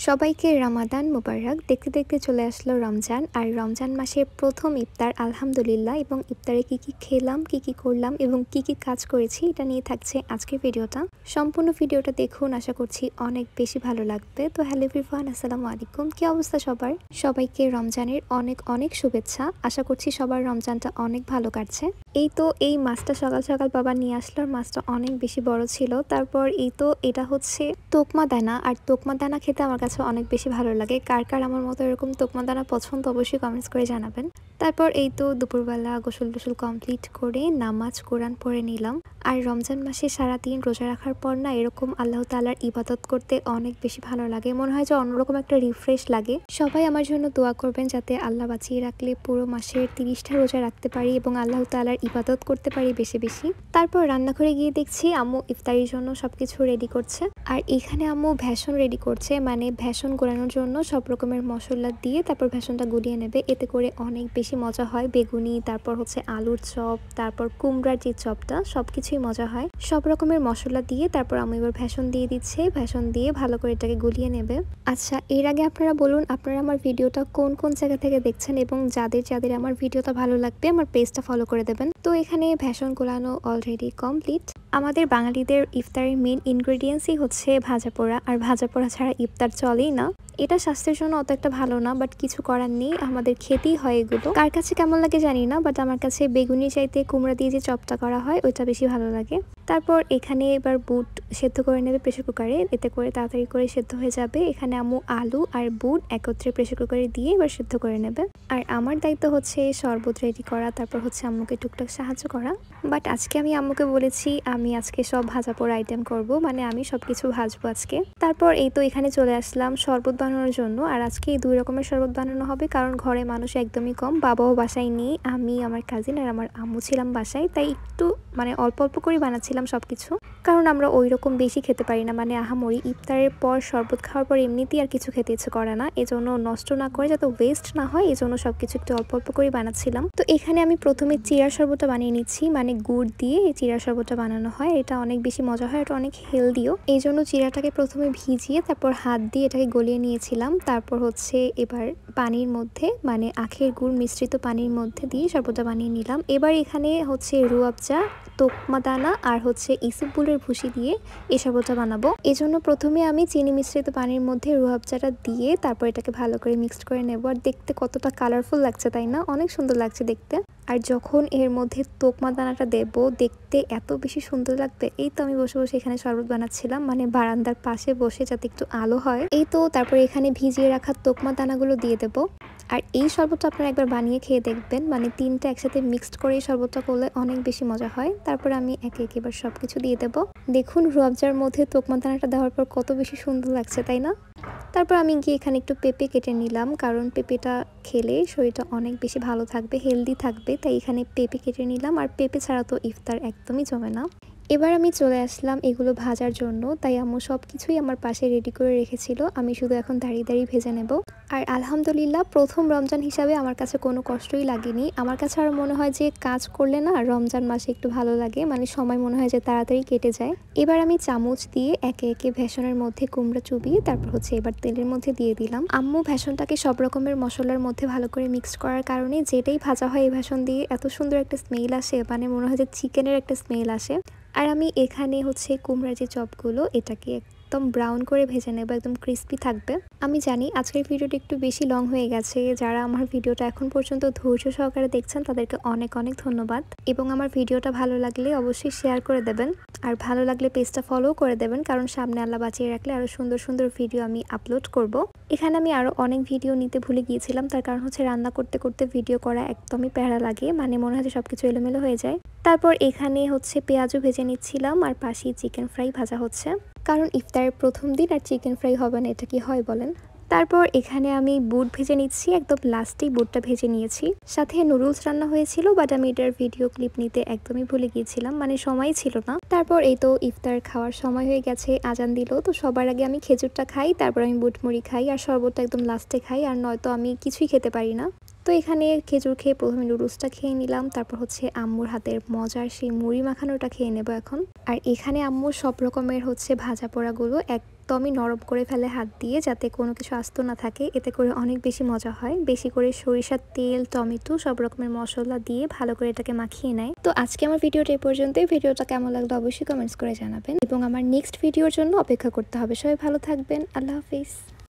সবাইকে রমাদান মোবারক। দেখতে দেখতে চলে আসলো রমজান, আর রমজান মাসের প্রথম ইফতার আলহামদুলিল্লাহ। এবং ইফতারে কি কি খেলাম, কি কি করলাম এবং কি কি কাজ করেছি, এটা নিয়ে থাকছে আজকের ভিডিওটা। সম্পূর্ণ ভিডিওটা দেখুন, আশা করছি অনেক বেশি ভালো লাগবে। তো হ্যালো এভরিওয়ান, আসসালামু আলাইকুম। কি অবস্থা সবার? সবাইকে রমজানের অনেক অনেক শুভেচ্ছা। আশা করছি সবার রমজানটা অনেক ভালো কাটছে। এই তো এই মাছটা সকাল সকাল বাবা নিয়ে আসলো, আর মাছটা অনেক বেশি বড় ছিল। তারপর এই তো এটা হচ্ছে তোকমা দানা, আর তোকমা দানা খেতে আমার কাছে অনেক বেশি ভালো লাগে। কার কার আমার মতো এরকম তোকমা দানা পছন্দ, অবশ্যই কমেন্টস করে জানাবেন। তারপর এই তো দুপুরবেলা গোসল টোসল কমপ্লিট করে নামাজ কোরআন পড়ে নিলাম। আর রমজান মাসে সারাদিন রোজা রাখার পর না এরকম আল্লাহ তাআলার ইবাদত করতে অনেক বেশি ভালো লাগে। মনে হয় যে অন্যরকম একটা রিফ্রেশ লাগে। সবাই আমার জন্য দোয়া করবেন যাতে আল্লাহ বাঁচিয়ে রাখলে পুরো মাসের 30টা রোজা রাখতে পারি এবং আল্লাহ তাআলার ইবাদত করতে পারি বেশি বেশি। তারপর রান্নাঘরে গিয়ে দেখছি আম্মু ইফতারির জন্য সবকিছু রেডি করছে। আর এখানে আম্মু ভেষন রেডি করছে, মানে ভেষন গোলানোর জন্য সব রকমের মশলা দিয়ে তারপর ভেষনটা গুলিয়ে নেবে। এতে করে অনেক বেশি মজা হয়। বেগুনি, তারপর হচ্ছে আলুর চপ, তারপর কুমড়ার যে চপটা, সবকিছুই মজা হয়। সব রকমের মশলা দিয়ে তারপর আমি এবার ভেষন দিয়ে দিচ্ছে। ভেষন দিয়ে ভালো করে এটাকে গুলিয়ে নেবে। আচ্ছা, এর আগে আপনারা বলুন আপনারা আমার ভিডিওটা কোন কোন জায়গা থেকে দেখছেন, এবং যাদের যাদের আমার ভিডিওটা ভালো লাগবে আমার পেজটা ফলো করে দেবেন। তো এখানে ভেষন গোলানো অলরেডি কমপ্লিট। আমাদের বাঙালিদের ইফতারের মেন ইনগ্রেডিয়েন্টসই হচ্ছে ভাজা পোড়া, আর ভাজা পোড়া ছাড়া ইফতার চলেই না। এটা স্বাস্থ্যের জন্য অত একটা ভালো না, বাট কিছু করার নেই, আমাদের খেতেই হয় এগুলো। কার কাছে কেমন লাগে জানি না, বাট আমার কাছে বেগুনি চাইতে কুমড়া দিয়ে যে চপটা করা হয় ওইটা বেশি ভালো লাগে। তারপর এখানে এবার বুট সেদ্ধ করে নেবে প্রেসার কুকারে, এতে করে তাড়াতাড়ি করে সেদ্ধ হয়ে যাবে। এখানে আম্মু আলু আর বুট একত্রে প্রেসার কুকারে দিয়ে এবার সেদ্ধ করে নেবে। আর আমার দায়িত্ব হচ্ছে শরবত রেডি করা, তারপর হচ্ছে আম্মুকে টুকটাক সাহায্য করা। বাট আজকে আমি আম্মুকে বলেছি আমি আজকে সব ভাজা পোড়া আইটেম করব, মানে আমি সবকিছু ভাজবো আজকে। তারপর এই তো এখানে চলে আসলাম শরবত বানানোর জন্য। আর আজকে এই 2 রকমের শরবত বানানো হবে, কারণ ঘরে মানুষ একদমই কম। বাবাও বাসায় নেই, আমি, আমার কাজিন আর আমার আম্মু ছিলাম বাসায়, তাই একটু মানে অল্প অল্প করে বানাচ্ছিলাম সবকিছু। কারণ আমরা ওই রকম বেশি খেতে পারি না, মানে আহামরি ইফতারের পর শরবত খাওয়ার পর এমনিতেই আর কিছু খেতে ইচ্ছে করে না। এজন্য নষ্ট না করে যাতে ওয়েস্ট না হয়, এজন্য সবকিছু একটু অল্প অল্প করে বানাচ্ছিলাম। তো এখানে আমি প্রথমে চিড়ার শরবতটা বানিয়ে নিচ্ছি, মানে গুড় দিয়ে এই চিড়ার শরবতটা বানানো হয়। এটা অনেক বেশি মজা হয়, এটা অনেক হেলদিও। এই জন্য চিড়াটাকে প্রথমে ভিজিয়ে তারপর হাত দিয়ে এটাকে গলিয়ে নিয়েছিলাম। তারপর হচ্ছে এবার পানির মধ্যে, মানে আখের গুড় মিশ্রিত পানির মধ্যে দিয়ে শরবতটা বানিয়ে নিলাম। এবার এখানে হচ্ছে রুয়াবজা, তোকমা দানা আর হচ্ছে ইসবগুলের ভুসি দিয়ে এই শরবতটা বানাবো। এজন্য প্রথমে আমি চিনি মিশ্রিত পানির মধ্যে রুয়াবজাটা দিয়ে তারপর এটাকে ভালো করে মিক্সড করে নেব। আর দেখতে কতটা কালারফুল লাগছে তাই না? অনেক সুন্দর লাগছে দেখতে। আর যখন এর মধ্যে তোকমা দানাটা দেব, দেখতে এত বেশি সুন্দর লাগবে। এই তো আমি বসে বসে এখানে শরবত বানাচ্ছিলাম, মানে বারান্দার পাশে বসে যাতে একটু আলো হয়। এই তো তারপর এখানে ভিজিয়ে রাখা তোকমা দানাগুলো দিয়ে দেব। আর এই শরবতটা আপনারা একবার বানিয়ে খেয়ে দেখবেন, মানে 3টা একসাথে মিক্সড করে এই শরবতটা করলে অনেক বেশি মজা হয়। তারপর আমি একে একে এবার সবকিছু দিয়ে দেব। দেখুন রুয়াবজার মধ্যে তোকমা দানাটা দেওয়ার পর কত বেশি সুন্দর লাগছে তাই না? তারপর আমি গিয়ে এখানে একটু পেঁপে কেটে নিলাম, কারণ পেঁপেটা খেলে শরীরটা অনেক বেশি ভালো থাকবে, হেলদি থাকবে, তাই এখানে পেঁপে কেটে নিলাম। আর পেঁপে ছাড়া তো ইফতার একদমই জমে না। এবার আমি চলে আসলাম এগুলো ভাজার জন্য, তাই আম্মু সব কিছুই আমার পাশে রেডি করে রেখেছিল, আমি শুধু এখন দাঁড়িয়ে দাঁড়িয়ে ভেজে নেব। আর আলহামদুলিল্লাহ প্রথম রমজান হিসাবে আমার কাছে কোনো কষ্টই লাগেনি। আমার কাছে আরও মনে হয় যে কাজ করলে না রমজান মাসে একটু ভালো লাগে, মানে সময় মনে হয় যে তাড়াতাড়ি কেটে যায়। এবার আমি চামচ দিয়ে একে একে ভেষনের মধ্যে কুমড়া চুবিয়ে তারপর হচ্ছে এবার তেলের মধ্যে দিয়ে দিলাম। আম্মু ভেষনটাকে সব রকমের মশলার মধ্যে ভালো করে মিক্সড করার কারণে যেটাই ভাজা হয় এই ভেষন দিয়ে এত সুন্দর একটা স্মেল আসে, মানে মনে হয় যে চিকেনের একটা স্মেল আসে। আর আমি এখানে হচ্ছে কুমড়ার যে চপগুলো এটাকে একদম ব্রাউন করে ভেজে নেব, একদম ক্রিস্পি থাকবে। আমি জানি আজকের ভিডিওটা একটু বেশি লং হয়ে গেছে, যারা আমার ভিডিওটা এখন পর্যন্ত ধৈর্য সহকারে দেখছেন তাদেরকে অনেক অনেক ধন্যবাদ। এবং আমার ভিডিওটা ভালো লাগলে অবশ্যই শেয়ার করে দেবেন, আর ভালো লাগলে পেজটা ফলো করে দেবেন, কারণ সামনে আল্লাহ বাঁচিয়ে রাখলে আরও সুন্দর সুন্দর ভিডিও আমি আপলোড করব। এখানে আমি আরও অনেক ভিডিও নিতে ভুলে গিয়েছিলাম, তার কারণ হচ্ছে রান্না করতে করতে ভিডিও করা একদমই প্যারা লাগে, মানে মনে হয় যে সবকিছু এলোমেলো হয়ে যায়। তারপর এখানে হচ্ছে পেঁয়াজও ভেজে নিচ্ছিলাম, আর পাশেই চিকেন ফ্রাই ভাজা হচ্ছে, কারণ ইফতারের প্রথম দিন আর চিকেন ফ্রাই হবে না, এটা কি হয় বলেন? তারপর এখানে আমি বুট ভেজে নিচ্ছি, একদম লাস্টেই বুটটা ভেজে নিয়েছি। সাথে নুডলস রান্না হয়েছিল, বাট আমি এটার ভিডিও ক্লিপ নিতে একদমই ভুলে গিয়েছিলাম, মানে সময় ছিল না। তারপর এই তো ইফতার খাওয়ার সময় হয়ে গেছে, আজান দিল। তো সবার আগে আমি খেজুরটা খাই, তারপর আমি বুট মুড়ি খাই, আর শরবতটা একদম লাস্টে খাই, আর নয়তো আমি কিছুই খেতে পারি না। তো এখানে খেজুর খেয়ে প্রথমে নুডলসটা খেয়ে নিলাম, তারপর হচ্ছে আম্মুর হাতের মজার সেই মুড়ি মাখানোটা খেয়ে নেব এখন। আর এখানে আম্মু সব রকমের হচ্ছে ভাজা পোড়াগুলো একদম একদমই নরম করে ফেলে হাত দিয়ে, যাতে কোনো কিছু আস্ত না থাকে। এতে করে অনেক বেশি মজা হয়। বেশি করে সরিষার তেল, টমেটো সব রকমের মশলা দিয়ে ভালো করে এটাকে মাখিয়ে নেয়। তো আজকে আমার ভিডিওটা এই পর্যন্তই। ভিডিওটা কেমন লাগলো অবশ্যই কমেন্টস করে জানাবেন এবং আমার নেক্সট ভিডিওর জন্য অপেক্ষা করতে হবে। সবাই ভালো থাকবেন। আল্লাহ হাফিজ।